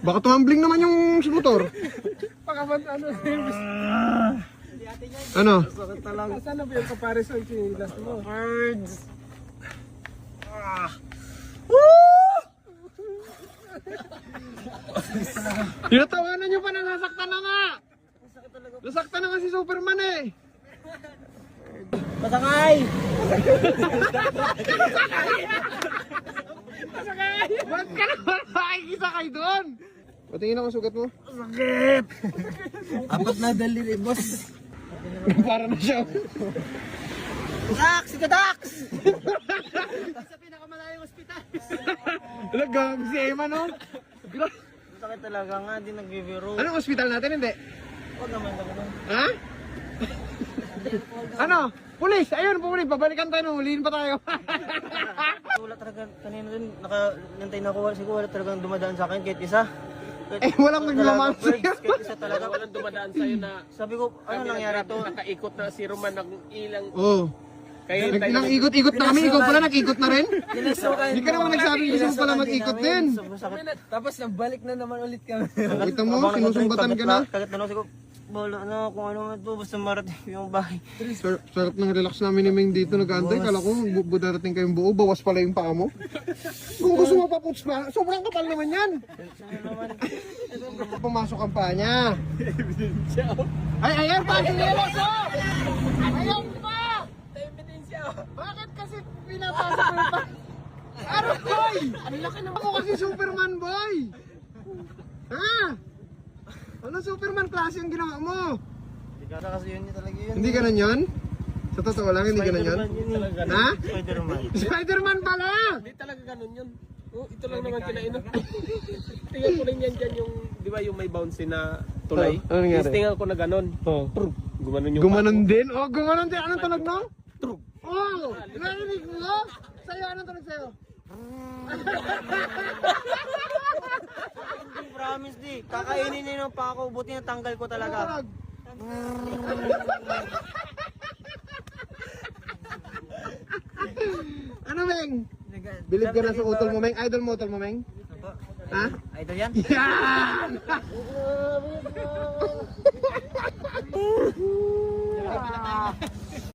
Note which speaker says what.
Speaker 1: Baka tumambling naman yung motor.
Speaker 2: Pakaman ano.
Speaker 1: Ano?
Speaker 2: Saan na ba yung comparison chinilas mo?
Speaker 3: Birds.
Speaker 1: Tinatawanan nyo pa na nasaktan na nga! Nasaktan na nga si Superman eh!
Speaker 3: Pasakay!
Speaker 1: Ba't ka naman makikisakay doon? Patingin ako sugat mo.
Speaker 3: Sakit! Apat na daliri, boss.
Speaker 1: Para na siya.
Speaker 3: Dax! Ika Dax!
Speaker 2: Sa pinakamalayong ospital.
Speaker 1: Lagam si Emma no?
Speaker 3: Sakit talaga nga, di nagbibiro.
Speaker 1: Anong ospital natin? Hindi.
Speaker 3: Huwag naman naman.
Speaker 1: Ha? Ano? Pulis! Ayun, pulis! Babalikan tayo, huliin pa tayo.
Speaker 3: Wala talaga, kanina din, nantay na ako, siguro wala talagang dumadaan sa akin kahit isa.
Speaker 1: Eh, walang nagmamahal sa'yo.
Speaker 3: Kahit isa talaga.
Speaker 2: Walang dumadaan sa'yo na
Speaker 3: Sabi ko, ano nangyari to?
Speaker 2: nakaikot na si Roman ng ilang...
Speaker 1: Oo.
Speaker 2: Kayo
Speaker 1: Nang ikot-ikot na kami, ikaw pala nag-ikot na rin?
Speaker 3: Hindi
Speaker 1: Hindi ka naman nagsabi gusto mo pala mag-ikot din.
Speaker 2: Tapos nabalik na naman ulit kami.
Speaker 1: Kita mo, sinusumbatan ka na.
Speaker 3: Kagat na ako, bala na kung ano man to, basta marating yung bahay.
Speaker 1: Sarap ng relax namin ni Ming dito, nag-aantay. Kala ko, darating kayong buo, bawas pala yung paa mo. Kung gusto mo paputs pa, sobrang kapal naman yan. Pumasok ang paa niya. Ay, ayan pa, sinilas ko! Ayan pa! Bakit kasi pinapasok mo pa? Ano, boy? Ang laki naman ako kasi Superman, boy! Ha? Ano Superman klase yung ginawa mo?
Speaker 3: Hindi ka kasi yun talaga yun.
Speaker 1: Hindi ganun yun? Sa totoo lang, hindi ganun yun? Ha?
Speaker 3: Spider-Man.
Speaker 1: Spider-Man pala!
Speaker 2: Hindi talaga ganun yun. Oh, ito lang naman kinainom. Tingnan ko rin yan dyan yung, di ba yung may bouncy na tulay?
Speaker 1: Oh, ano nangyari?
Speaker 2: Tingnan ko na ganun.
Speaker 1: Oh.
Speaker 2: Gumanon yung
Speaker 1: Gumanon din? Oh, gumanon din. Anong tunog no?
Speaker 2: Trug.
Speaker 1: Oh! Narinig mo? Sa'yo, anong tunog sa'yo?
Speaker 3: Hindi, promise di. Kakainin nyo pa ako, buti na tanggal ko talaga.
Speaker 1: Ano, Meng? Bilib ka na sa utol mo, Meng? Idol mo, utol mo, Meng? Ha?
Speaker 3: Idol yan?
Speaker 1: Yan!